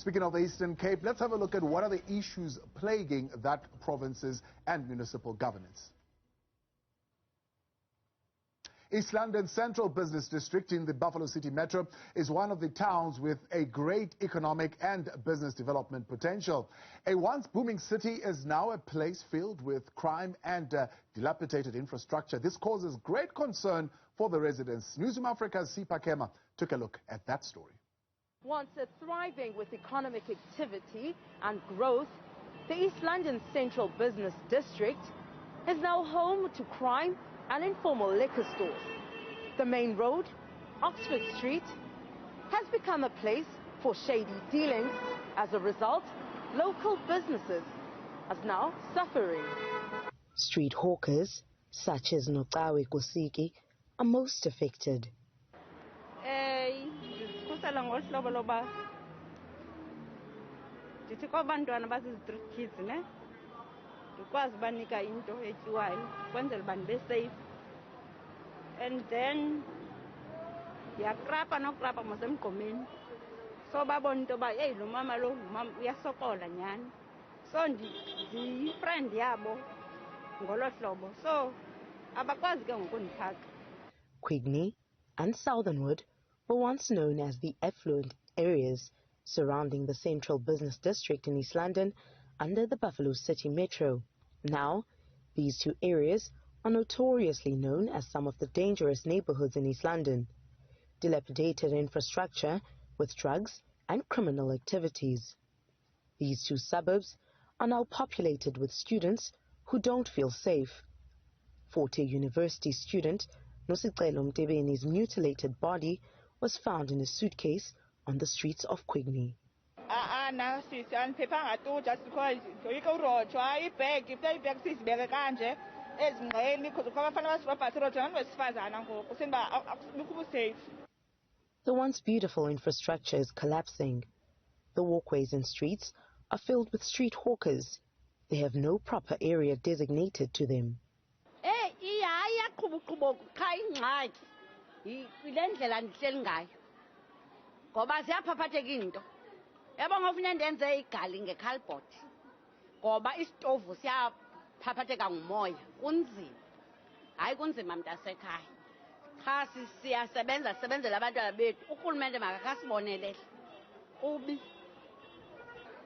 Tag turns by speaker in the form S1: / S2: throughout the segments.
S1: Speaking of the Eastern Cape, let's have a look at what are the issues plaguing that province's and municipal governance. East London's central business district in the Buffalo City Metro is one of the towns with a great economic and business development potential. A once booming city is now a place filled with crime and dilapidated infrastructure. This causes great concern for the residents. Newzroom Afrika's Pasika Nontshiza took a look at that story.
S2: Once thriving with economic activity and growth, the East London Central Business District is now home to crime and informal liquor stores. The main road, Oxford Street, has become a place for shady dealings. As a result, local businesses are now suffering.
S3: Street hawkers, such as Notsawe Kosiki, are most affected.
S4: And then yakrapa mosemgomeni so babonto ba hey lo mama lo uyasokola nyani so ndi friend yabo ngolo hlobo so abakwazi ke ngokundithaka.
S3: Quigney and Southernwood were once known as the affluent areas surrounding the Central Business District in East London under the Buffalo City Metro. Now, these two areas are notoriously known as some of the dangerous neighborhoods in East London. Dilapidated infrastructure with drugs and criminal activities. These two suburbs are now populated with students who don't feel safe. 40 university student Philip Machanic's mutilated body was found in a suitcase on the streets of Quigney. The once beautiful infrastructure is collapsing. The walkways and streets are filled with street hawkers. They have no proper area designated to them.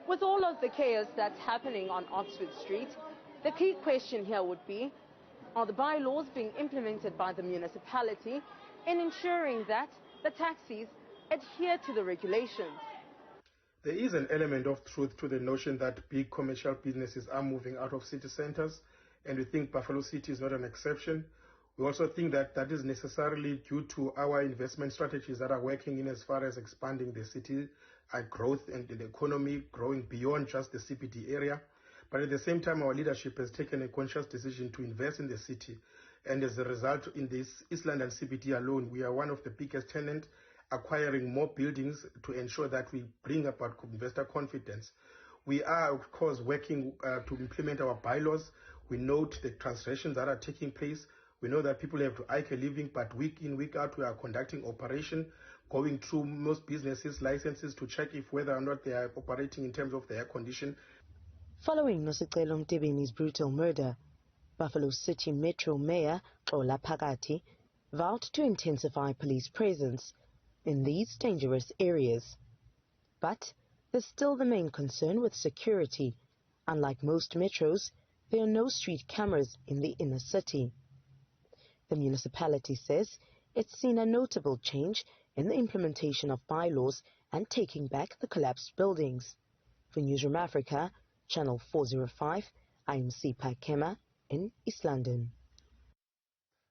S2: With all of the chaos that's happening on Oxford Street, the key question here would be, are the bylaws being implemented by the municipality in ensuring that the taxis adhere to the regulations?
S5: There is an element of truth to the notion that big commercial businesses are moving out of city centers, and we think Buffalo City is not an exception. We also think that that is necessarily due to our investment strategies that are working in as far as expanding the city growth and the economy growing beyond just the CBD area. But at the same time, our leadership has taken a conscious decision to invest in the city. And as a result, in this East London CBD alone, we are one of the biggest tenants, acquiring more buildings to ensure that we bring about investor confidence. We are, of course, working to implement our bylaws. We note the transgressions that are taking place. We know that people have to eke a living, but week in, week out, we are conducting operation, going through most businesses' licenses to check if whether or not they are operating in terms of their condition.
S3: Following Philip Machanick's brutal murder, Buffalo City Metro Mayor Xola Phakathi vowed to intensify police presence in these dangerous areas. But there's still the main concern with security. Unlike most metros, there are no street cameras in the inner city. The municipality says it's seen a notable change in the implementation of bylaws and taking back the collapsed buildings. For Newzroom Afrika, Channel 405, I am Pasika in East London.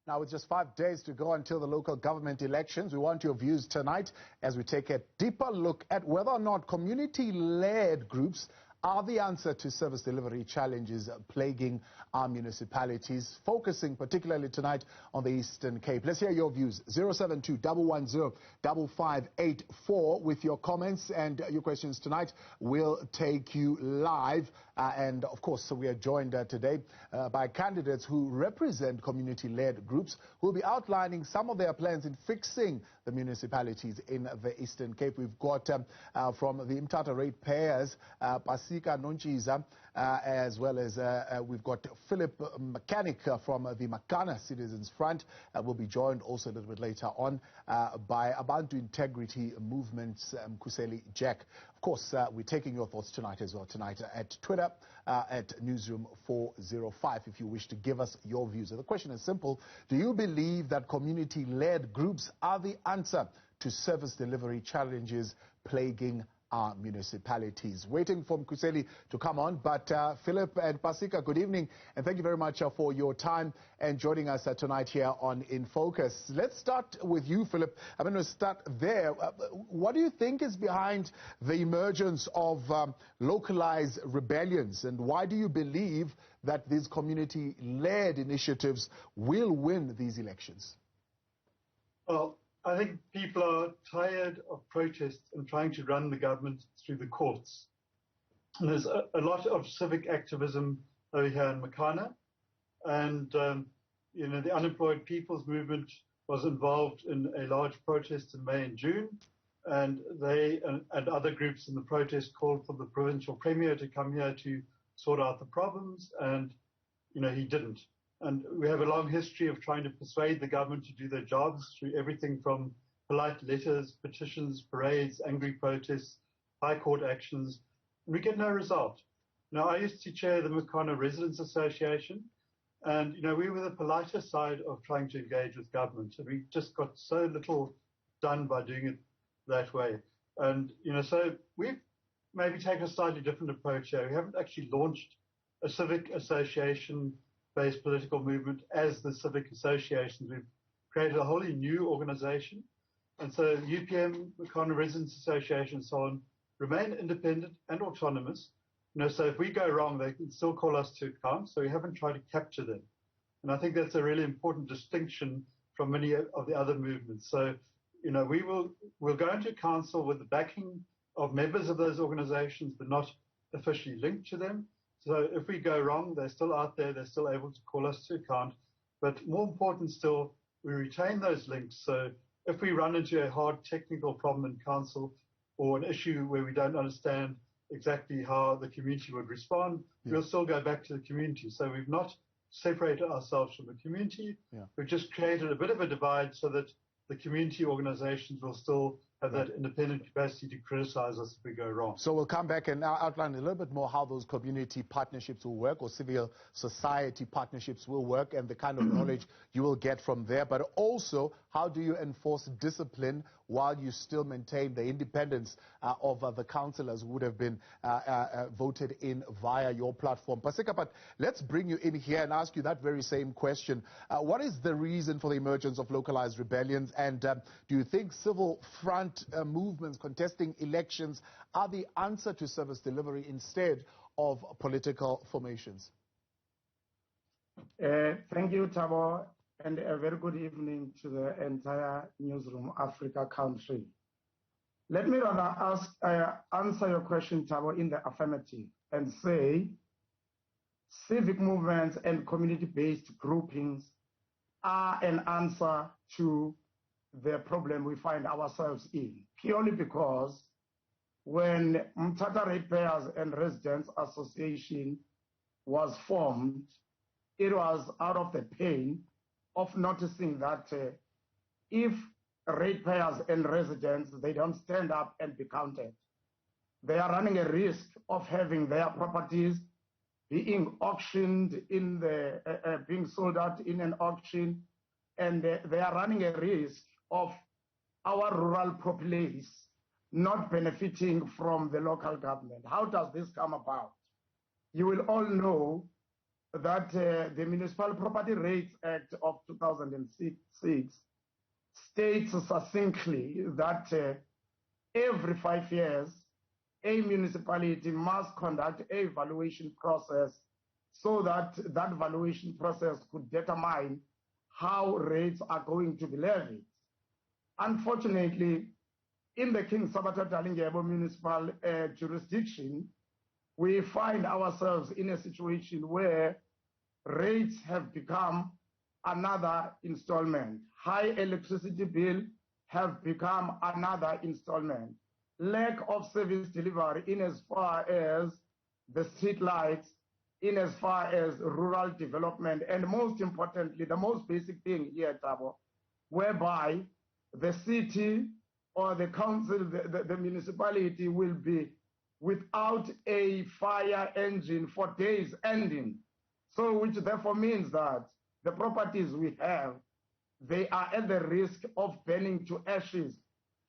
S1: Now, with just 5 days to go until the local government elections, we want your views tonight as we take a deeper look at whether or not community-led groups are the answer to service delivery challenges plaguing our municipalities, focusing particularly tonight on the Eastern Cape. Let's hear your views. 072-110-5584 with your comments and your questions tonight. We'll take you live. And of course, we are joined today by candidates who represent community-led groups who will be outlining some of their plans in fixing the municipalities in the Eastern Cape. We've got from the Mthatha Ratepayers, Pasika Nontshiza, as well as we've got Philip Machanick from the Makana Citizens Front. We'll be joined also a little bit later on by Abantu Integrity Movement's Mkhuseli Jack. Of course, we're taking your thoughts tonight as well, tonight at Twitter, at Newzroom 405, if you wish to give us your views. So the question is simple. Do you believe that community-led groups are the answer to service delivery challenges plaguing our municipalities? Waiting for Mkhuseli to come on, but Philip and Pasika, good evening, and thank you very much for your time and joining us tonight here on In Focus. Let's start with you, Philip. I'm going to start there. What do you think is behind the emergence of localized rebellions, and why do you believe that these community-led initiatives will win these elections?
S6: Well, I think people are tired of protests and trying to run the government through the courts. And there's a lot of civic activism over here in Makana. And, the Unemployed People's Movement was involved in a large protest in May and June. And they and other groups in the protest called for the provincial premier to come here to sort out the problems. And, he didn't. And we have a long history of trying to persuade the government to do their jobs through everything from polite letters, petitions, parades, angry protests, high court actions. We get no result. Now, I used to chair the Makana Residents Association, and, we were the politer side of trying to engage with government. And we just got so little done by doing it that way. And, so we've maybe taken a slightly different approach here. We haven't actually launched a civic association-based political movement as the civic associations. We've created a wholly new organization. And so UPM, Makana Residents Association and so on, remain independent and autonomous. So if we go wrong, they can still call us to account. So we haven't tried to capture them. And I think that's a really important distinction from many of the other movements. So, we'll go into council with the backing of members of those organizations, but not officially linked to them. So if we go wrong, they're still out there, they're still able to call us to account. But more important still, we retain those links. So if we run into a hard technical problem in council or an issue where we don't understand exactly how the community would respond, we'll still go back to the community. So we've not separated ourselves from the community. We've just created a bit of a divide so that the community organizations will still have that independent capacity to criticize us if we go wrong.
S1: So we'll come back and now outline a little bit more how those community partnerships will work, or civil society partnerships will work, and the kind of knowledge you will get from there. But also, how do you enforce discipline while you still maintain the independence of the councillors who would have been voted in via your platform? Pasika, but let's bring you in here and ask you that very same question. What is the reason for the emergence of localized rebellions, and do you think civil front movements contesting elections are the answer to service delivery instead of political formations?
S7: Thank you, Thabo, and a very good evening to the entire Newzroom Afrika country. Let me rather answer your question, Thabo, in the affirmative and say civic movements and community-based groupings are an answer to the problem we find ourselves in, purely because when Mthatha Ratepayers and Residents Association was formed, it was out of the pain of noticing that if ratepayers and residents, they don't stand up and be counted, they are running a risk of having their properties being auctioned in being sold out in an auction, and they are running a risk of our rural populace not benefiting from the local government. How does this come about? You will all know that the Municipal Property Rates Act of 2006 states succinctly that every 5 years, a municipality must conduct a valuation process so that that valuation process could determine how rates are going to be levied. Unfortunately, in the King Sabata Dalingebo municipal jurisdiction, we find ourselves in a situation where rates have become another installment. High electricity bill have become another installment. Lack of service delivery in as far as the street lights, in as far as rural development, and most importantly, the most basic thing here, Tabo, whereby the city or the council, the municipality will be without a fire engine for days ending. So which therefore means that the properties we have, they are at the risk of burning to ashes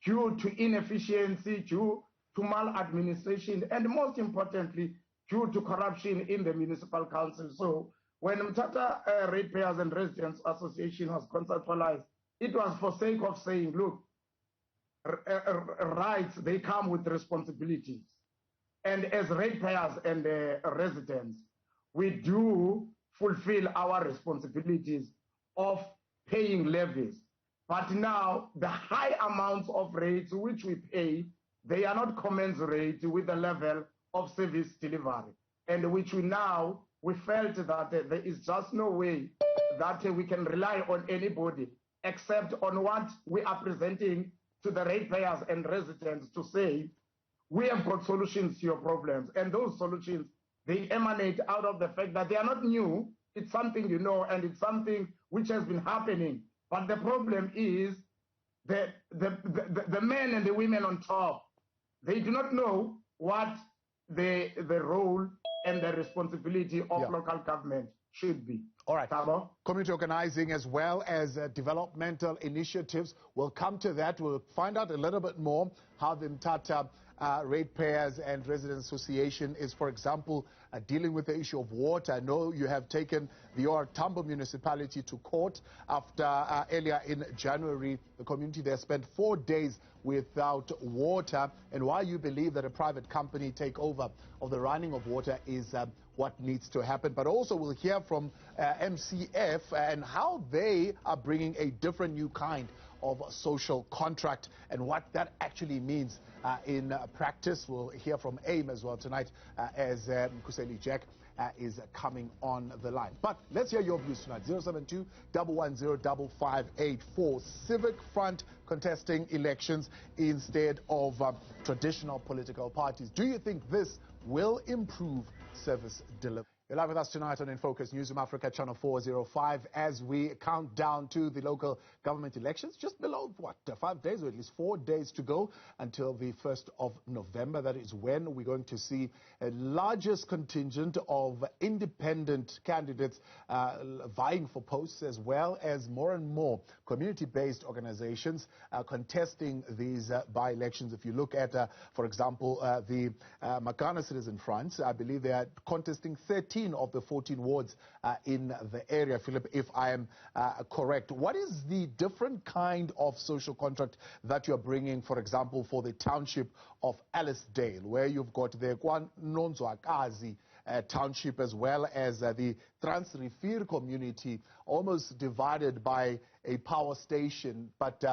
S7: due to inefficiency, due to maladministration, and most importantly, due to corruption in the municipal council. So when Mthatha Ratepayers and Residents Association was conceptualized, it was for sake of saying, look, rights, they come with responsibilities. And as ratepayers and residents, we do fulfill our responsibilities of paying levies. But now the high amounts of rates which we pay, they are not commensurate with the level of service delivery, and which we felt that there is just no way that we can rely on anybody except on what we are presenting to the ratepayers and residents to say, we have got solutions to your problems. And those solutions, they emanate out of the fact that they are not new. It's something you know, and it's something which has been happening. But the problem is that the men and the women on top, they do not know what the role and the responsibility of local government should be.
S1: All right.
S7: Tabo?
S1: Community organizing as well as developmental initiatives. We'll come to that. We'll find out a little bit more how the Mthatha Ratepayers and Residents Association is, for example, dealing with the issue of water. I know you have taken the Tambo municipality to court after earlier in January, the community there spent 4 days without water, and why you believe that a private company takeover of the running of water is what needs to happen. But also we'll hear from MCF and how they are bringing a different new kind of social contract and what that actually means in practice. We'll hear from AIM as well tonight as Mkhuseli Jack is coming on the line. But let's hear your views tonight. 072-110-5584. Civic Front contesting elections instead of traditional political parties. Do you think this will improve service delivery? You're live with us tonight on In Focus, Newzroom Afrika, channel 405, as we count down to the local government elections. Just below, 5 days, or at least 4 days to go until the 1st of November. That is when we're going to see a largest contingent of independent candidates vying for posts, as well as more and more community-based organizations contesting these by-elections. If you look at, for example, the Makana Citizens Front, I believe they are contesting 13 of the 14 wards in the area, Philip, if I am correct. What is the different kind of social contract that you're bringing, for example, for the township of Alisdale, where you've got the Nontshiza township, as well as the Transrifir community, almost divided by a power station, but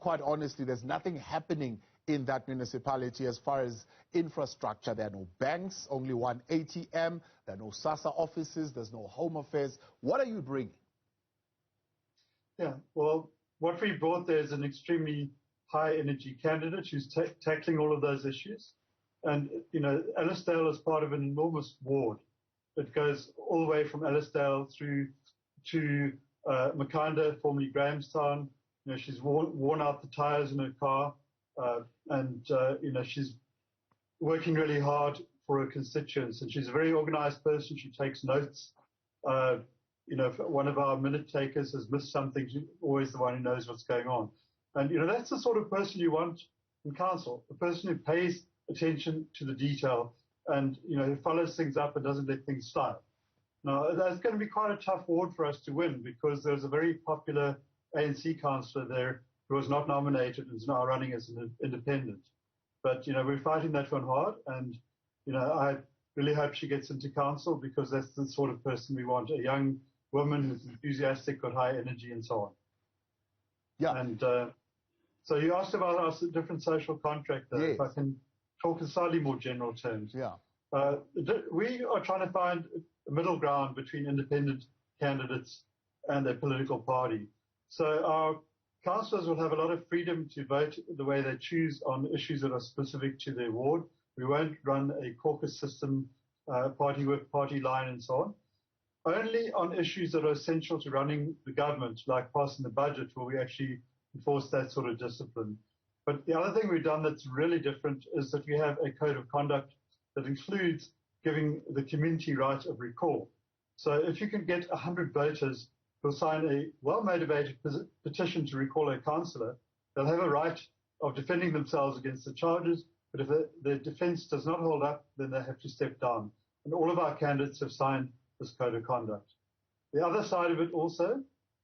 S1: quite honestly, there's nothing happening in that municipality as far as infrastructure. There are no banks, only one ATM, there are no SASSA offices, there's no home affairs. What are you bringing?
S6: Yeah, well, what we brought there is an extremely high energy candidate who's tackling all of those issues. And, you know, Alisdale is part of an enormous ward. It goes all the way from Alisdale through to Makhanda, formerly Grahamstown. You know, she's worn out the tires in her car. You know, she's working really hard for her constituents, and she's a very organized person. She takes notes. You know, if one of our minute takers has missed something, she's always the one who knows what's going on. And, you know, that's the sort of person you want in council, a person who pays attention to the detail and, you know, who follows things up and doesn't let things slide. Now, that's going to be quite a tough ward for us to win, because there's a very popular ANC councillor there who was not nominated and is now running as an independent. But, we're fighting that one hard, and, I really hope she gets into council, because that's the sort of person we want, a young woman who's enthusiastic, got high energy, and so on.
S1: Yeah.
S6: And so you asked about our different social contract, though,
S1: yes.
S6: if I can talk in slightly more general terms.
S1: Yeah.
S6: We are trying to find a middle ground between independent candidates and a political party. So our councillors will have a lot of freedom to vote the way they choose on issues that are specific to their ward. We won't run a caucus system, party with party line and so on. Only on issues that are essential to running the government, like passing the budget, will we actually enforce that sort of discipline. But the other thing we've done that's really different is that we have a code of conduct that includes giving the community right of recall. So if you can get 100 voters who'll sign a well-motivated petition to recall a councillor, they'll have a right of defending themselves against the charges, but if the defence does not hold up, then they have to step down. And all of our candidates have signed this code of conduct. The other side of it also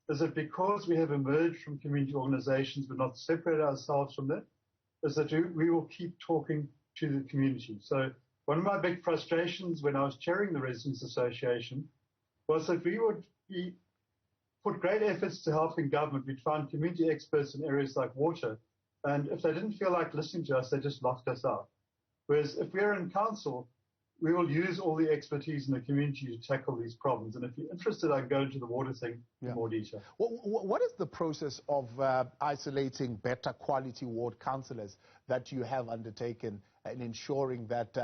S6: is that because we have emerged from community organisations but not separated ourselves from them, is that we will keep talking to the community. So one of my big frustrations when I was chairing the Residents Association was that we would put great efforts to helping government. We'd find community experts in areas like water, and if they didn't feel like listening to us, they just locked us out. Whereas if we're in council, we will use all the expertise in the community to tackle these problems. And if you're interested, I can go into the water thing in more detail.
S1: What is the process of isolating better quality ward councillors that you have undertaken in ensuring that,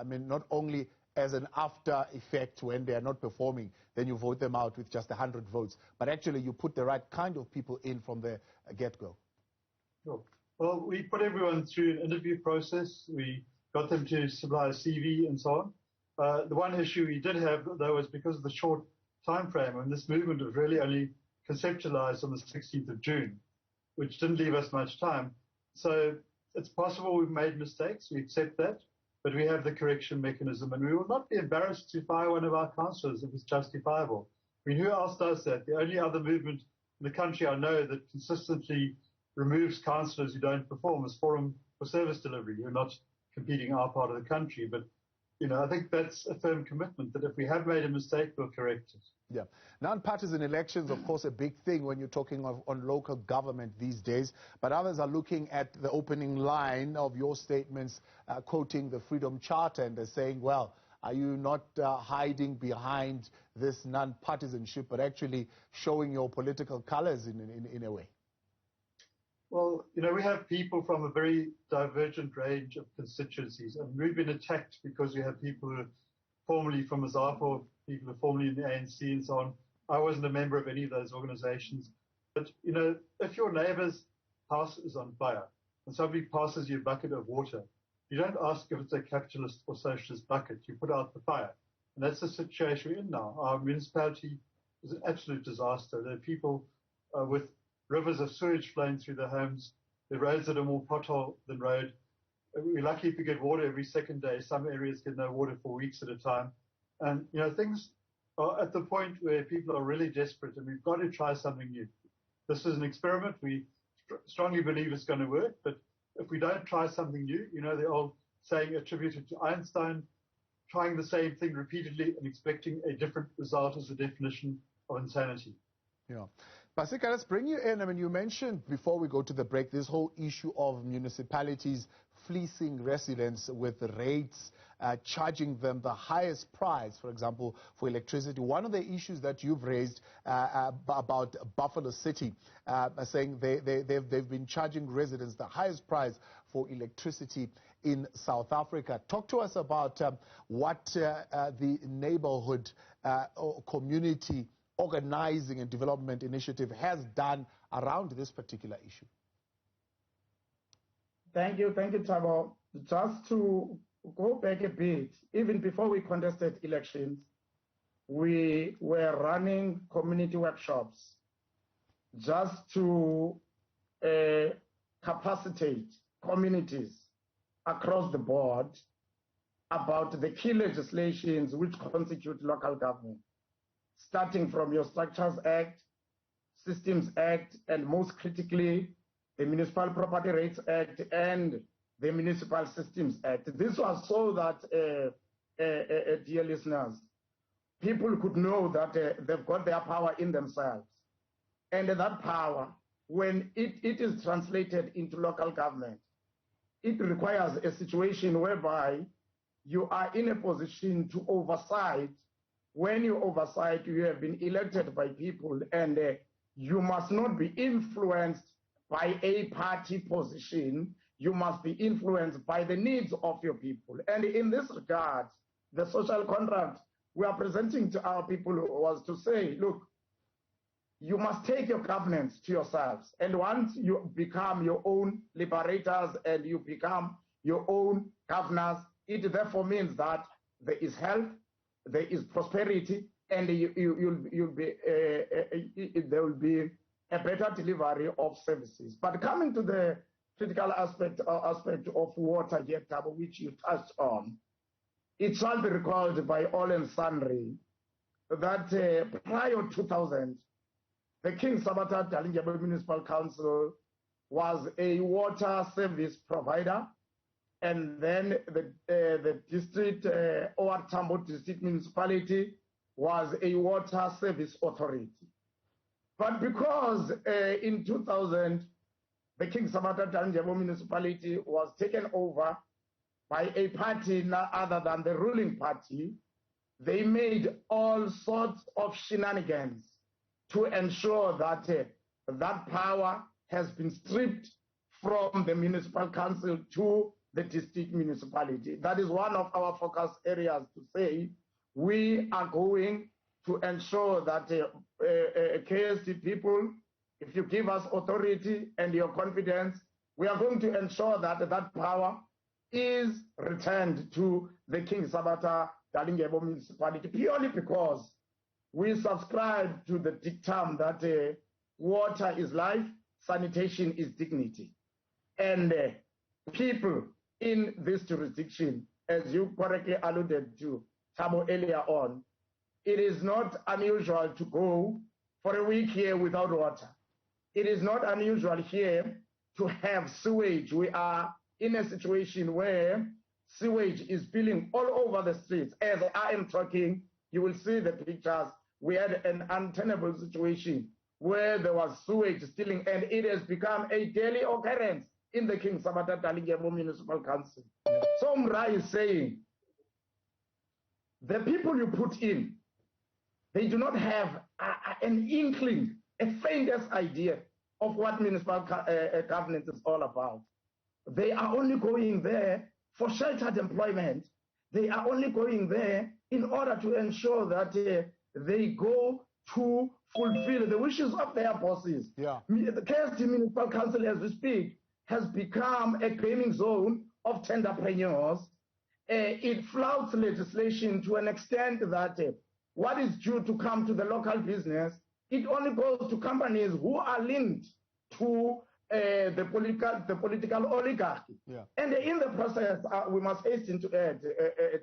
S1: not only as an after effect when they are not performing, then you vote them out with just 100 votes, but actually you put the right kind of people in from the get-go?
S6: Sure. Well, we put everyone through an interview process. We got them to supply a CV and so on. The one issue we did have, though, was because of the short time frame, and this movement was really only conceptualized on the 16th of June, which didn't leave us much time. So it's possible we've made mistakes. We accept that, but we have the correction mechanism, and we will not be embarrassed to fire one of our councillors if it's justifiable. I mean, who else does that? The only other movement in the country I know that consistently removes councillors who don't perform is Forum for Service Delivery, who are not competing in our part of the country. But, I think that's a firm commitment that if we have made a mistake, we'll correct it.
S1: Yeah. Non-partisan elections, of course, a big thing when you're talking on local government these days. But others are looking at the opening line of your statements, quoting the Freedom Charter, and they're saying, well, are you not hiding behind this non-partisanship, but actually showing your political colors in a way?
S6: Well, we have people from a very divergent range of constituencies, and we've been attacked because we have people who are formerly from ZAPO, people who are formerly in the ANC and so on. I wasn't a member of any of those organizations. But, if your neighbor's house is on fire and somebody passes you a bucket of water, you don't ask if it's a capitalist or socialist bucket. You put out the fire. And that's the situation we're in now. Our municipality is an absolute disaster. There are people with rivers of sewage flowing through their homes, the roads that are more pothole than road. We're lucky if we get water every second day. Some areas get no water for weeks at a time. And, things are at the point where people are really desperate, and we've got to try something new. This is an experiment. We strongly believe it's going to work, but if we don't try something new, the old saying attributed to Einstein, trying the same thing repeatedly and expecting a different result is the definition of insanity.
S1: Yeah. Pasika, let's bring you in. I mean, you mentioned before we go to the break this whole issue of municipalities fleecing residents with rates, charging them the highest price, for example, for electricity. One of the issues that you've raised about Buffalo City, saying they've been charging residents the highest price for electricity in South Africa. Talk to us about what the neighborhood or community organizing and development initiative has done around this particular issue.
S7: Thank you, Thabo. Just to go back a bit, even before we contested elections, we were running community workshops just to capacitate communities across the board about the key legislations which constitute local government, starting from your Structures Act, Systems Act, and most critically, the Municipal Property Rates Act and the Municipal Systems Act. This was so that, dear listeners, people could know that they've got their power in themselves. And that power, when it is translated into local government, it requires a situation whereby you are in a position to oversight. When you oversight, you have been elected by people, and you must not be influenced by a party position. You must be influenced by the needs of your people. And in this regard, the social contract we are presenting to our people was to say, look, you must take your governance to yourselves. And once you become your own liberators and you become your own governors, it therefore means that there is health, there is prosperity, and there will be a better delivery of services. But coming to the critical aspect of water here, Tabo, which you touched on, it shall be recalled by all and sundry that prior to 2000, the King Sabata Dalindyebo Municipal Council was a water service provider, and then the district, or Tambo District Municipality, was a water service authority. But because in 2000, the King Sabata Dalindyebo Municipality was taken over by a party none other than the ruling party, they made all sorts of shenanigans to ensure that that power has been stripped from the municipal council to the district municipality. That is one of our focus areas, to say we are going to ensure that KST people, if you give us authority and your confidence, we are going to ensure that that power is returned to the King Sabata Dalindyebo Municipality, purely because we subscribe to the dictum that water is life, sanitation is dignity. And people in this jurisdiction, as you correctly alluded to, Tabo, earlier on, it is not unusual to go for a week here without water. It is not unusual here to have sewage. We are in a situation where sewage is spilling all over the streets. As I am talking, you will see the pictures. We had an untenable situation where there was sewage spilling, and it has become a daily occurrence in the King Sabata Dalindyebo Municipal Council. So Mra is saying, the people you put in, they do not have an inkling, a faintest idea of what municipal governance is all about. They are only going there for sheltered employment. They are only going there in order to ensure that they go to fulfill the wishes of their bosses. Yeah. The KST Municipal Council, as we speak, has become a gaming zone of tenderpreneurs. It flouts legislation to an extent that what is due to come to the local business, it only goes to companies who are linked to the political oligarchy. Yeah. And in the process, we must hasten to add,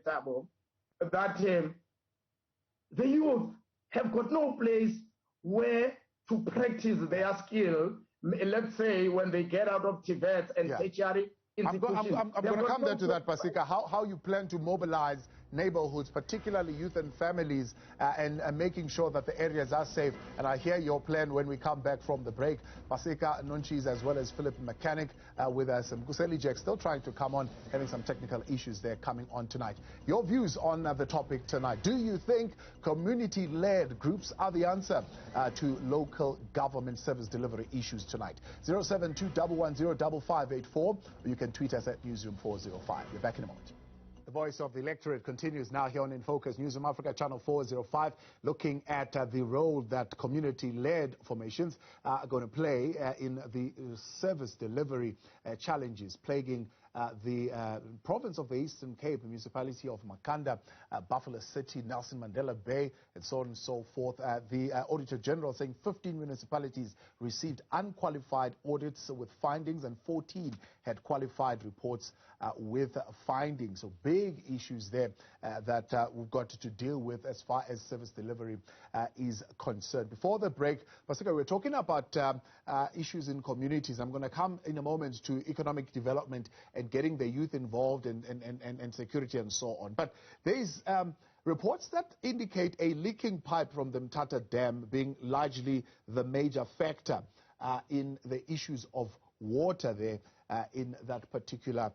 S7: Tabo, that the youth have got no place where to practice their skill. Let's say when they get out of Tibet and tertiary institutions.
S1: I'm going to come there to that, Pasika. How you plan to mobilize neighborhoods, particularly youth and families, and making sure that the areas are safe. And I hear your plan when we come back from the break. Pasika Nontshiza as well as Philip Machanick with us. Mkhuseli Jack still trying to come on, having some technical issues there coming on tonight. Your views on the topic tonight. Do you think community-led groups are the answer to local government service delivery issues tonight? 072-110-5584. Or you can tweet us at Newzroom 405. We're back in a moment. The voice of the electorate continues now here on In Focus, Newzroom Afrika, channel 405, looking at the role that community-led formations are going to play in the service delivery challenges plaguing the province of the Eastern Cape, the municipality of Makhanda, Buffalo City, Nelson Mandela Bay, and so on and so forth. The Auditor General saying 15 municipalities received unqualified audits with findings, and 14 had qualified reports with findings. So big issues there that we've got to deal with as far as service delivery is concerned. Before the break, Pasika, we're talking about issues in communities. I'm going to come in a moment to economic development getting the youth involved and security and so on. But there is reports that indicate a leaking pipe from the Mthatha Dam being largely the major factor in the issues of water there in that particular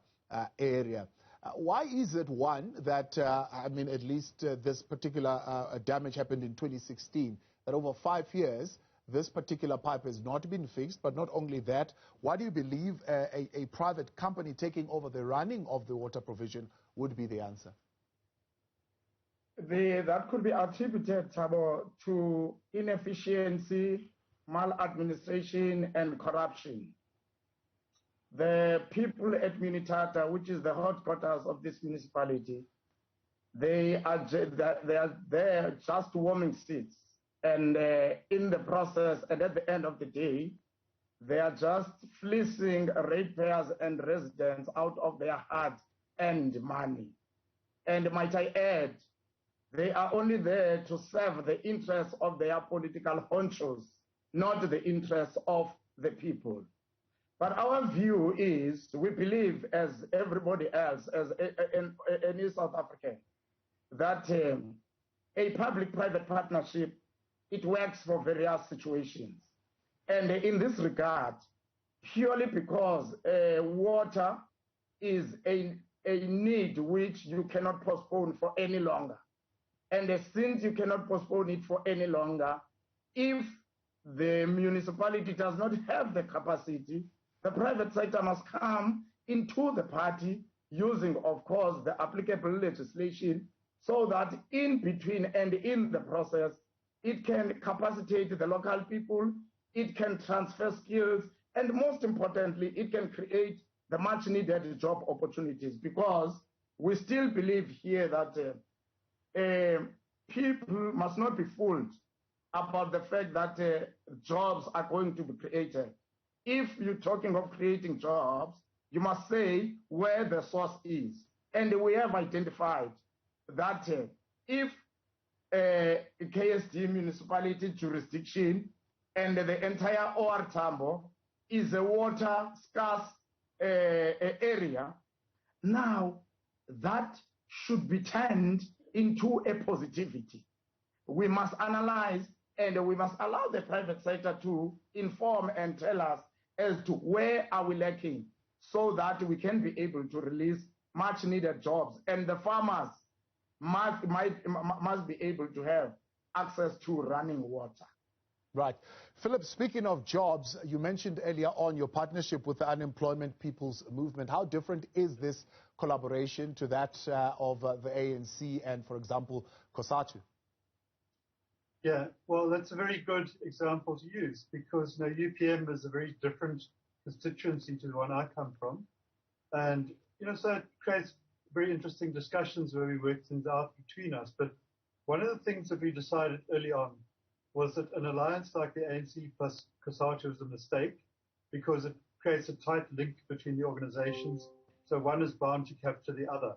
S1: area. Why is it, one, that, I mean, at least this particular damage happened in 2016, that over 5 years, this particular pipe has not been fixed? But not only that, why do you believe a private company taking over the running of the water provision would be the answer?
S7: That could be attributed, Thabo, to inefficiency, maladministration, and corruption. The people at Mthatha, which is the headquarters of this municipality, they are there just warming seats. And in the process, and at the end of the day, they are just fleecing ratepayers and residents out of their hard-earned money. And might I add, they are only there to serve the interests of their political honchos, not the interests of the people. But our view is, we believe, as everybody else, as any South African, that a public-private partnership, it works for various situations. And in this regard, purely because water is a need which you cannot postpone for any longer. And since you cannot postpone it for any longer, if the municipality does not have the capacity, the private sector must come into the party using, of course, the applicable legislation, so that in between and in the process, it can capacitate the local people, it can transfer skills, and most importantly, it can create the much needed job opportunities, because we still believe here that people must not be fooled about the fact that jobs are going to be created. If you're talking of creating jobs, you must say where the source is. And we have identified that if KSD municipality jurisdiction and the entire OR Tambo is a water scarce area, now that should be turned into a positivity. We must analyze, and we must allow the private sector to inform and tell us as to where are we lacking, so that we can be able to release much needed jobs, and the farmers must be able to have access to running water.
S1: Right. Philip, speaking of jobs, you mentioned earlier on your partnership with the Unemployment People's Movement. How different is this collaboration to that of the ANC and, for example, COSATU?
S6: Yeah, well, that's a very good example to use, because UPM is a very different constituency to the one I come from. And, so it creates very interesting discussions where we work things out between us. But one of the things that we decided early on was that an alliance like the ANC plus COSATU was a mistake, because it creates a tight link between the organizations. So one is bound to capture the other.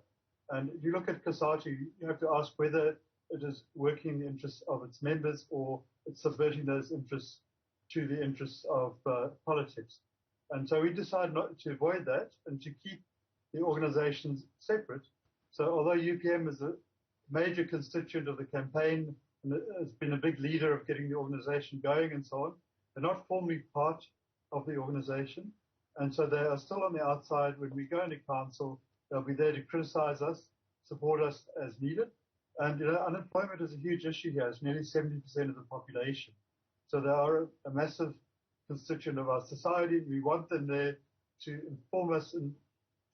S6: And if you look at COSATU, you have to ask whether it is working in the interests of its members, or it's subverting those interests to the interests of politics. And so we decided not to avoid that and to keep the organizations separate. So although UPM is a major constituent of the campaign and has been a big leader of getting the organization going and so on, they're not formally part of the organization. And so they are still on the outside. When we go into council, they'll be there to criticize us, support us as needed. And unemployment is a huge issue here. It's nearly 70% of the population. So they are a massive constituent of our society. We want them there to inform us in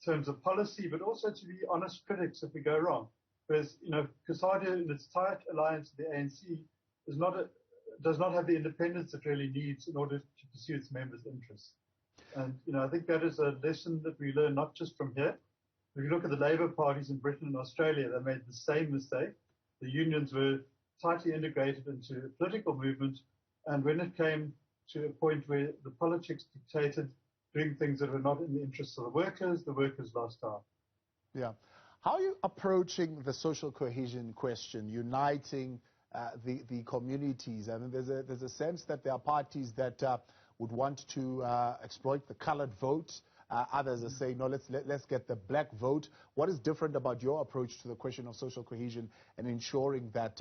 S6: terms of policy, but also to be honest critics if we go wrong. Whereas, COSATU, in its tight alliance with the ANC, does not have the independence it really needs in order to pursue its members' interests. And, I think that is a lesson that we learn not just from here. If you look at the Labour parties in Britain and Australia, they made the same mistake. The unions were tightly integrated into a political movement, and when it came to a point where the politics dictated doing things that were not in the interests of the workers lost out.
S1: Yeah. How are you approaching the social cohesion question, uniting the communities? I mean, there's a sense that there are parties that would want to exploit the colored vote Others are saying, no, let's get the black vote. What is different about your approach to the question of social cohesion and ensuring that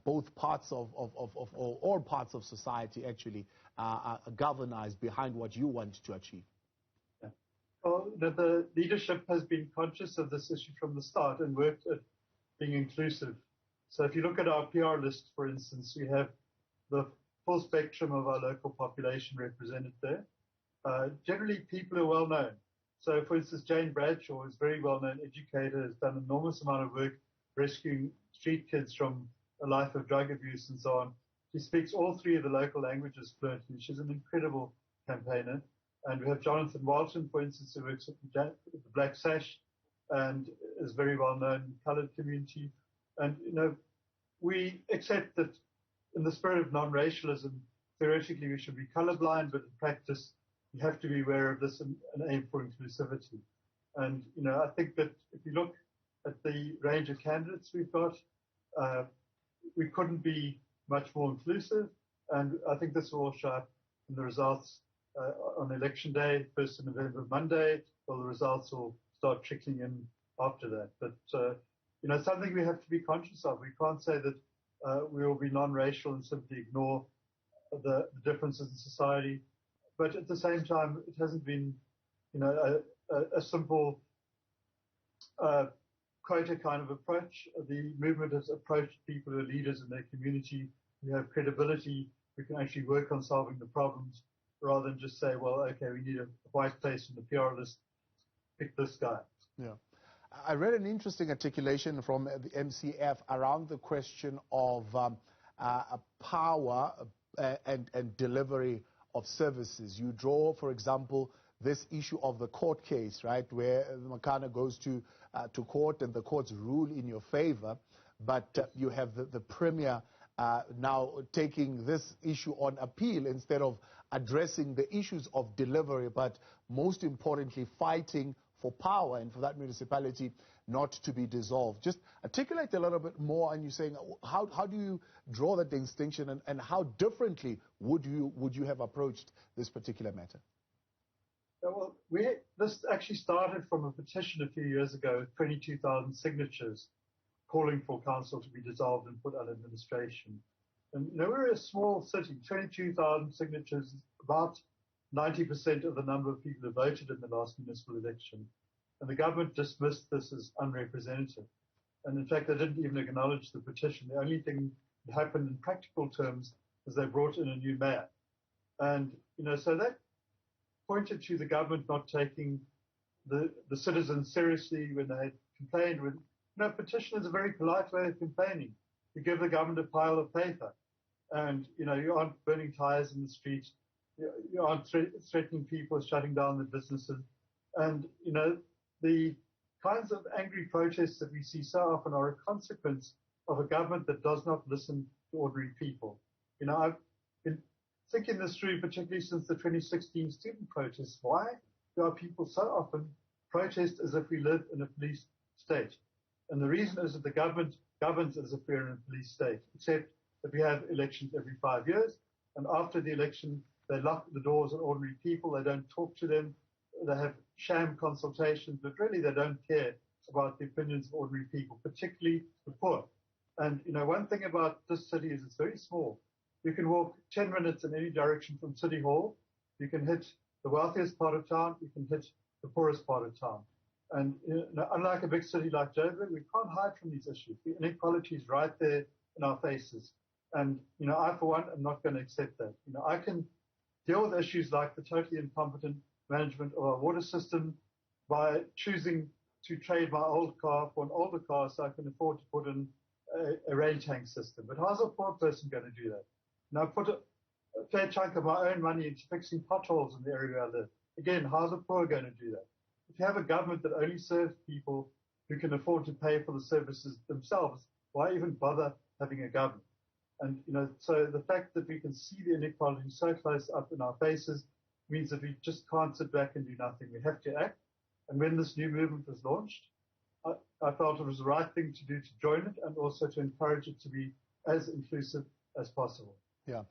S1: both parts of all parts of society actually are galvanized behind what you want to achieve?
S6: Yeah. Well, the leadership has been conscious of this issue from the start and worked at being inclusive. So if you look at our PR list, for instance, we have the full spectrum of our local population represented there. Generally, people are well known. So, for instance, Jane Bradshaw is a very well-known educator, has done an enormous amount of work rescuing street kids from a life of drug abuse and so on. She speaks all three of the local languages fluently. She's an incredible campaigner. And we have Jonathan Walton, for instance, who works at the Black Sash and is very well-known in the coloured community. And, we accept that in the spirit of non-racialism, theoretically we should be colorblind, but in practice you have to be aware of this and aim for inclusivity. And, I think that if you look at the range of candidates we've got, we couldn't be much more inclusive. And I think this will all show up in the results on election day, 1st of November, Monday. Well, the results will start trickling in after that. But, something we have to be conscious of. We can't say that we will be non-racial and simply ignore the differences in society. But at the same time, it hasn't been, a simple quota kind of approach. The movement has approached people who are leaders in their community, who have credibility, who can actually work on solving the problems, rather than just say, well, okay, we need a white face in the PR list, pick this guy.
S1: Yeah. I read an interesting articulation from the MCF around the question of power and delivery of services. You draw, for example, this issue of the court case, right, where Makana goes to court and the courts rule in your favor, but you have the Premier now taking this issue on appeal instead of addressing the issues of delivery, but most importantly, fighting for power and for that municipality not to be dissolved. Just articulate a little bit more, and you're saying, how do you draw that distinction, and how differently would you have approached this particular matter?
S6: Well, this actually started from a petition a few years ago, 22,000 signatures, calling for council to be dissolved and put out administration. And we're a small city, 22,000 signatures, about 90% of the number of people who voted in the last municipal election. And the government dismissed this as unrepresentative. And in fact, they didn't even acknowledge the petition. The only thing that happened in practical terms is they brought in a new mayor. And, so that pointed to the government not taking the citizens seriously when they had complained. Petition is a very polite way of complaining. You give the government a pile of paper. And, you aren't burning tires in the street. You aren't threatening people, shutting down the businesses. And, the kinds of angry protests that we see so often are a consequence of a government that does not listen to ordinary people. I've been thinking this through, particularly since the 2016 student protests. Why do our people so often protest as if we live in a police state? And the reason is that the government governs as if we're in a police state, except that we have elections every 5 years. And after the election, they lock the doors on ordinary people. They don't talk to them. They have sham consultations, but really they don't care about the opinions of ordinary people, particularly the poor. And, one thing about this city is it's very small. You can walk 10 minutes in any direction from City Hall. You can hit the wealthiest part of town. You can hit the poorest part of town. And unlike a big city like Joburg, we can't hide from these issues. The inequality is right there in our faces. And, I, for one, am not going to accept that. I can deal with issues like the totally incompetent management of our water system by choosing to trade my old car for an older car so I can afford to put in a rain tank system. But how's a poor person going to do that? I put a fair chunk of my own money into fixing potholes in the area where I live. Again, how's a poor going to do that? If you have a government that only serves people who can afford to pay for the services themselves, why even bother having a government? And, so the fact that we can see the inequality so close up in our faces means that we just can't sit back and do nothing. We have to act. And when this new movement was launched, I felt it was the right thing to do to join it and also to encourage it to be as inclusive as possible.
S1: Yeah.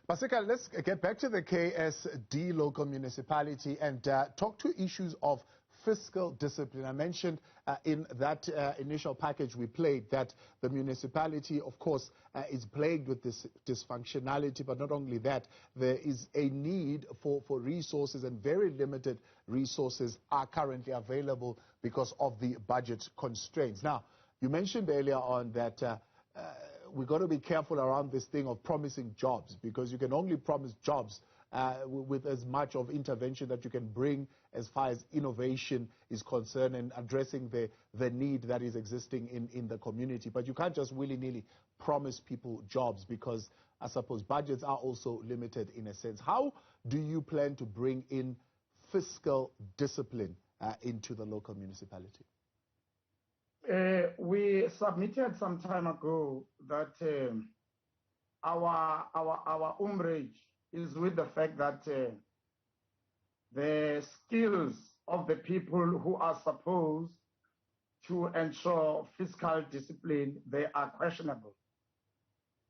S1: Pasika, let's get back to the KSD local municipality and talk to issues of fiscal discipline. I mentioned in that initial package we played that the municipality, of course, is plagued with this dysfunctionality, but not only that, there is a need for resources, and very limited resources are currently available because of the budget constraints. Now, you mentioned earlier on that we've got to be careful around this thing of promising jobs, because you can only promise jobs with as much of intervention that you can bring as far as innovation is concerned and addressing the need that is existing in the community. But you can't just willy-nilly promise people jobs, because I suppose budgets are also limited in a sense. How do you plan to bring in fiscal discipline into the local municipality?
S7: We submitted some time ago that our umbrage is with the fact that the skills of the people who are supposed to ensure fiscal discipline, they are questionable.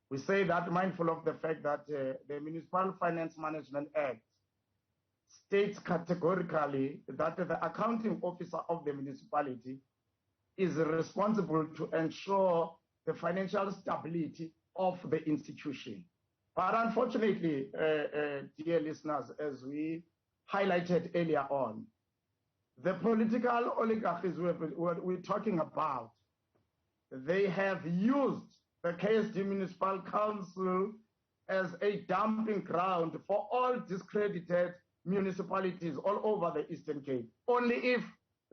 S7: We say that mindful of the fact that the Municipal Finance Management Act states categorically that the accounting officer of the municipality is responsible to ensure the financial stability of the institution. But unfortunately, dear listeners, as we highlighted earlier on, the political oligarchies we're talking about, they have used the KSD Municipal Council as a dumping ground for all discredited municipalities all over the Eastern Cape. Only if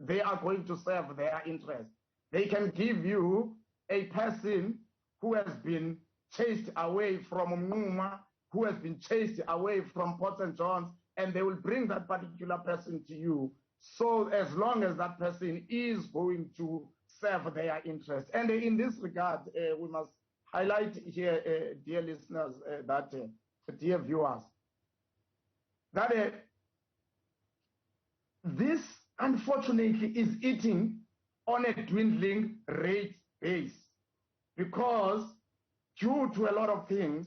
S7: they are going to serve their interests. They can give you a person who has been chased away from Mnuma, who has been chased away from Port St. John's, and they will bring that particular person to you. So as long as that person is going to serve their interest. And in this regard, we must highlight here, dear listeners, dear viewers, that this unfortunately is eating on a dwindling rate base, because due to a lot of things,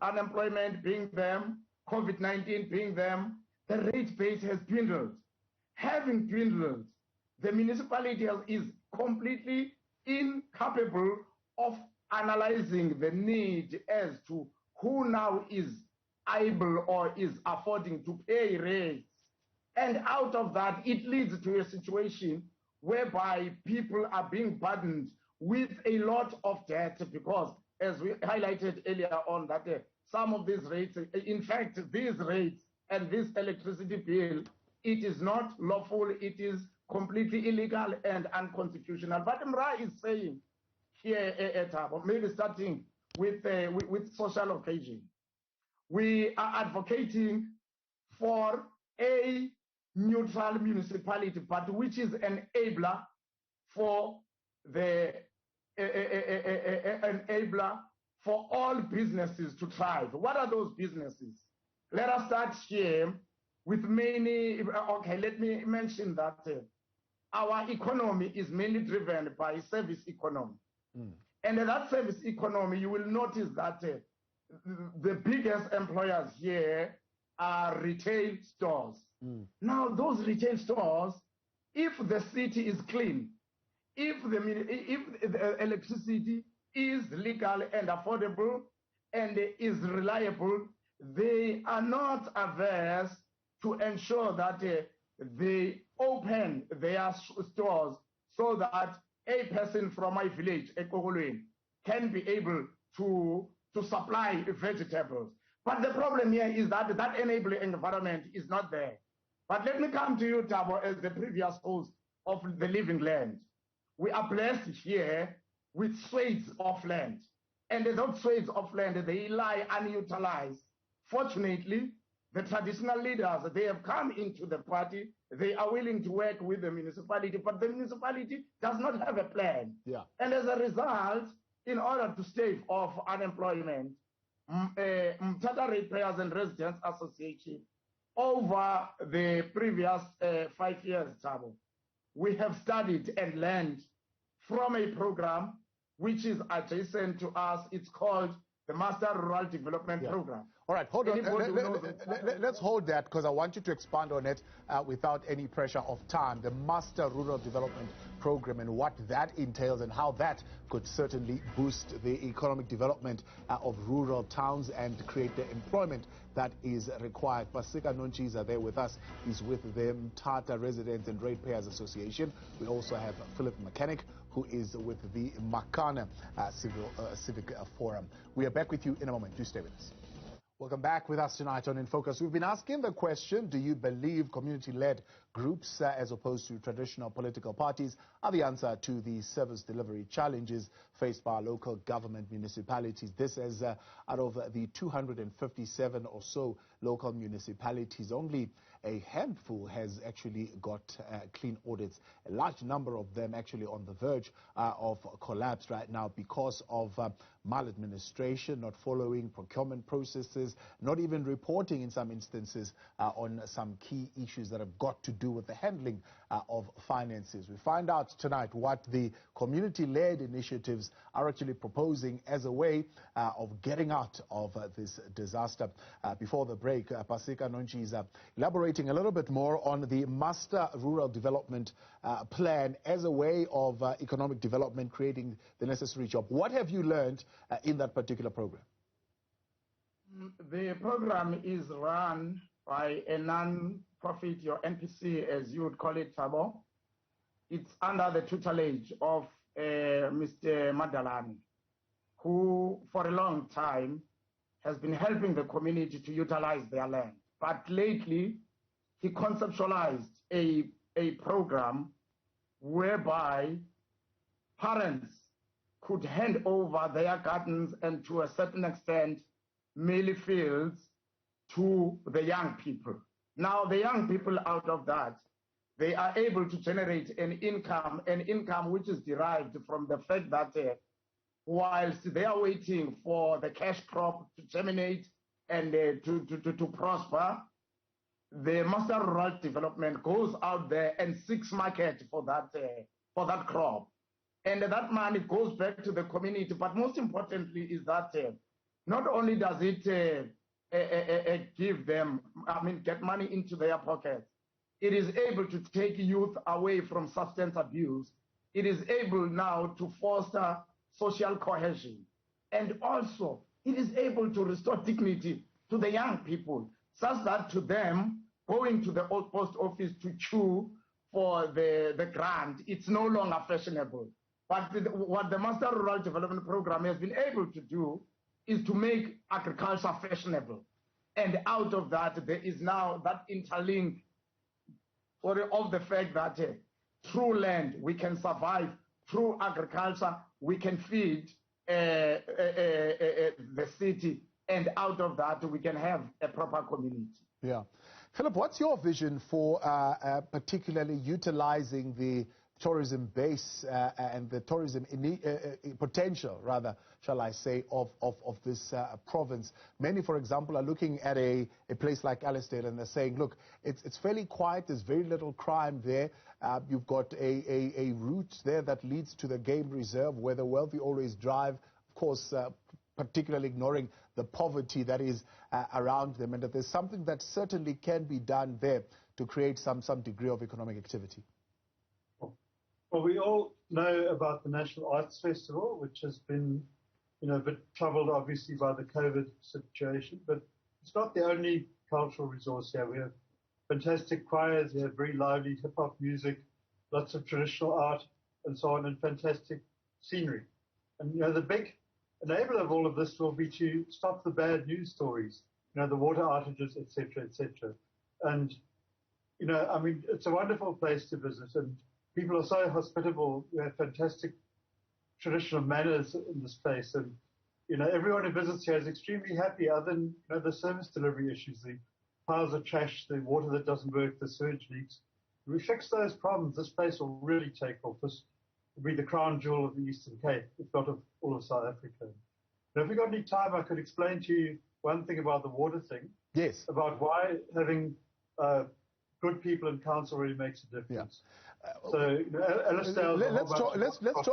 S7: unemployment being them, COVID-19 being them, the rate base has dwindled. Having dwindled, the municipality is completely incapable of analyzing the need as to who now is able or is affording to pay rates. And out of that, it leads to a situation whereby people are being burdened with a lot of debt, because, as we highlighted earlier on, that some of these rates, in fact, these rates and this electricity bill, it is not lawful, it is completely illegal and unconstitutional. But Mra is saying here at Tabo, maybe starting with social occasion, we are advocating for a neutral municipality, but which is an enabler for the enabler for all businesses to thrive. What are those businesses? Let us start here with many. Okay, let me mention that our economy is mainly driven by service economy. And in that service economy, you will notice that the biggest employers here are retail stores. Now, those retail stores, if the city is clean, if the electricity is legal and affordable and is reliable, they are not averse to ensure that they open their stores so that a person from my village, Ekogolweni, can be able to supply vegetables. But the problem here is that that enabling environment is not there. But let me come to you, Tabo, as the previous host of the Living Land. We are blessed here with swathes of land. And those swathes of land, they lie unutilized. Fortunately, the traditional leaders, they have come into the party. They are willing to work with the municipality, but the municipality does not have a plan.
S1: Yeah.
S7: And as a result, in order to stave off unemployment, Mthatha Ratepayers and Residents Association, over the previous 5 years, Tabo, we have studied and learned from a program which is adjacent to us. It's called the Master Rural Development Program.
S1: All right, hold on. Let's hold that because I want you to expand on it without any pressure of time. The Master Rural Development Program and what that entails and how that could certainly boost the economic development of rural towns and create the employment that is required. Pasika Nontshiza there with us. He's with the Mthatha Residents and Ratepayers Association. We also have Philip Machanick, who is with the Makana Civic Forum. We are back with you in a moment. Do stay with us. Welcome back with us tonight on In Focus. We've been asking the question, do you believe community-led groups as opposed to traditional political parties are the answer to the service delivery challenges faced by local government municipalities? This is out of the 257 or so local municipalities, only a handful has actually got clean audits. A large number of them actually on the verge of collapse right now because of maladministration, not following procurement processes, not even reporting in some instances on some key issues that have got to do with the handling of finances. We find out tonight what the community-led initiatives are actually proposing as a way of getting out of this disaster. Before the break, Pasika Nontshiza elaborating a little bit more on the Master Rural Development Plan as a way of economic development, creating the necessary job. What have you learned in that particular program?
S7: The program is run by a non-profit, your NPC, as you would call it, Thabo. It's under the tutelage of Mr. Madalani, who for a long time has been helping the community to utilize their land. But lately, he conceptualized a program whereby parents could hand over their gardens and to a certain extent, mealy fields to the young people. Now, the young people out of that, they are able to generate an income which is derived from the fact that whilst they are waiting for the cash crop to germinate and to prosper, the Master Rural Development goes out there and seeks market for that crop. And that money goes back to the community. But most importantly is that not only does it give them, get money into their pockets, it is able to take youth away from substance abuse. It is able now to foster social cohesion. And also, it is able to restore dignity to the young people, such that to them, going to the old post office to chew for the grant, it's no longer fashionable. But what the Master Rural Development Program has been able to do is to make agriculture fashionable. And out of that, there is now that interlink of the fact that through land, we can survive. Through agriculture, we can feed the city. And out of that, we can have a proper community.
S1: Yeah. Philip, what's your vision for particularly utilizing the tourism base and the tourism potential, rather, shall I say, of this province? Many, for example, are looking at a place like Alistair and they're saying, look, it's fairly quiet, there's very little crime there. You've got a route there that leads to the game reserve where the wealthy always drive, of course, particularly ignoring the poverty that is around them, and that there's something that certainly can be done there to create some degree of economic activity.
S6: Well, we all know about the National Arts Festival, which has been, a bit troubled, obviously, by the COVID situation. But it's not the only cultural resource here. We have fantastic choirs, we have very lively hip-hop music, lots of traditional art, and so on, and fantastic scenery. And, the big enabler of all of this will be to stop the bad news stories, the water outages, et cetera, et cetera. And, it's a wonderful place to visit, and people are so hospitable. We have fantastic traditional manners in this place. And, everyone who visits here is extremely happy other than, the service delivery issues, the piles of trash, the water that doesn't work, the sewage leaks. If we fix those problems, this place will really take off. This will be the crown jewel of the Eastern Cape, if not of all of South Africa. Now, if we got any time, I could explain to you one thing about the water thing.
S1: Yes.
S6: About why having good people in council really makes a difference. So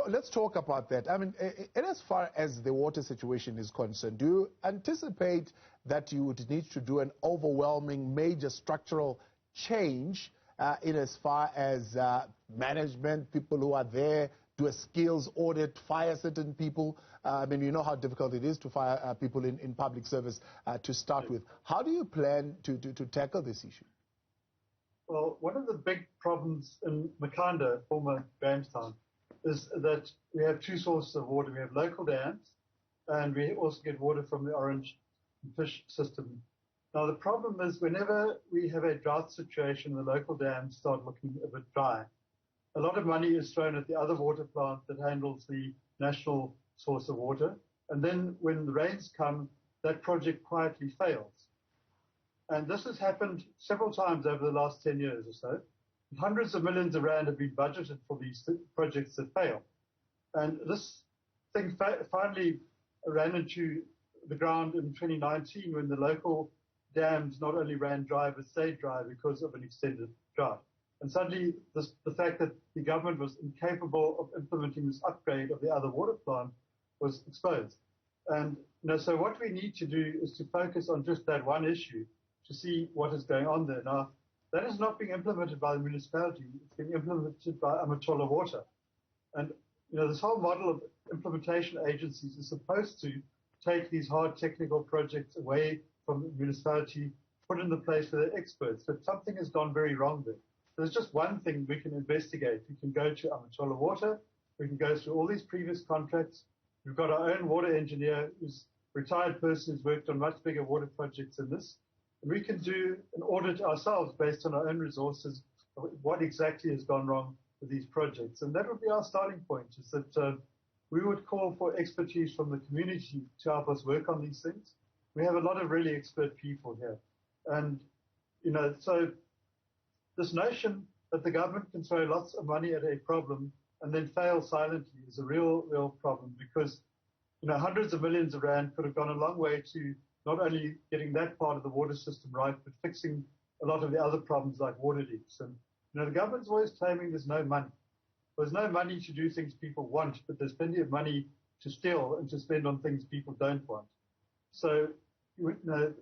S1: let's talk about that. I mean, in as far as the water situation is concerned, do you anticipate that you would need to do an overwhelming major structural change in as far as management, people who are there, do a skills audit, fire certain people? I mean, you know how difficult it is to fire people in public service to start with. How do you plan to tackle this issue?
S6: Well, one of the big problems in Makhanda, former Grahamstown, is that we have two sources of water. We have local dams, and we also get water from the Orange Fish system. Now, the problem is whenever we have a drought situation, the local dams start looking a bit dry. A lot of money is thrown at the other water plant that handles the national source of water. And then when the rains come, that project quietly fails. And this has happened several times over the last 10 years or so. Hundreds of millions of rand have been budgeted for these projects that fail. And this thing finally ran into the ground in 2019 when the local dams not only ran dry but stayed dry because of an extended drought. And suddenly the fact that the government was incapable of implementing this upgrade of the other water plant was exposed. And so what we need to do is to focus on just that one issue to see what is going on there. Now, that is not being implemented by the municipality. It's being implemented by Amatola Water. And this whole model of implementation agencies is supposed to take these hard technical projects away from the municipality, put in the place for the experts. But something has gone very wrong there. There's just one thing we can investigate. We can go to Amatola Water. We can go through all these previous contracts. We've got our own water engineer who's a retired person who's worked on much bigger water projects than this. And we can do an audit ourselves based on our own resources of what exactly has gone wrong with these projects. And that would be our starting point, is that we would call for expertise from the community to help us work on these things. We have a lot of really expert people here. And, so this notion that the government can throw lots of money at a problem and then fail silently is a real problem, because, hundreds of millions of rand could have gone a long way to not only getting that part of the water system right, but fixing a lot of the other problems like water leaks. And, the government's always claiming there's no money. There's no money to do things people want, but there's plenty of money to steal and to spend on things people don't want. So,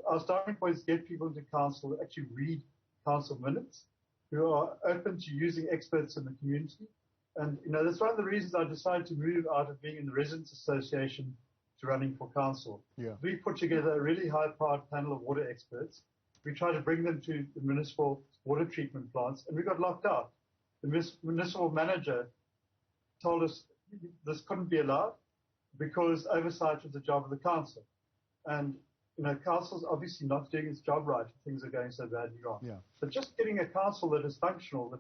S6: our starting point is to get people into council to actually read council minutes, who are open to using experts in the community. And, that's one of the reasons I decided to move out of being in the Residents Association to running for council. Yeah. We put together a really high-powered panel of water experts. We tried to bring them to the municipal water treatment plants, and we got locked out. The municipal manager told us this couldn't be allowed because oversight was the job of the council. And, council's obviously not doing its job right if things are going so badly wrong. Yeah. But just getting a council that is functional,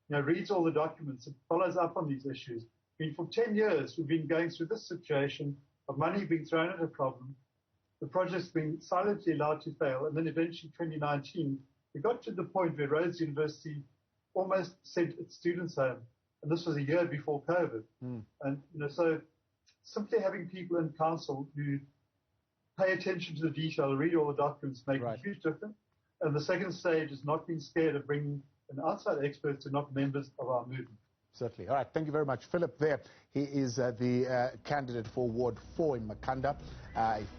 S6: that reads all the documents and follows up on these issues. I mean, for 10 years, we've been going through this situation of money being thrown at a problem, the project's being silently allowed to fail, and then eventually 2019, we got to the point where Rhodes University almost sent its students home, and this was a year before COVID. And, so simply having people in council who pay attention to the detail, read all the documents, make a huge difference. And the second stage is not being scared of bringing an outside expert who are not members of our movement.
S1: Certainly. All right. Thank you very much. Philip there. He is the candidate for Ward 4 in Makhanda.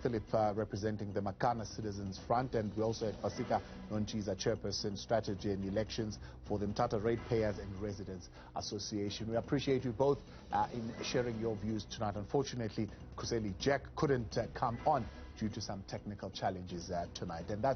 S1: Philip representing the Makana Citizens Front. And we also had Pasika Nontshiza, Chairperson, Strategy and Elections for the Mthatha Ratepayers and Residents Association. We appreciate you both in sharing your views tonight. Unfortunately, Mkhuseli Jack couldn't come on due to some technical challenges tonight. And that's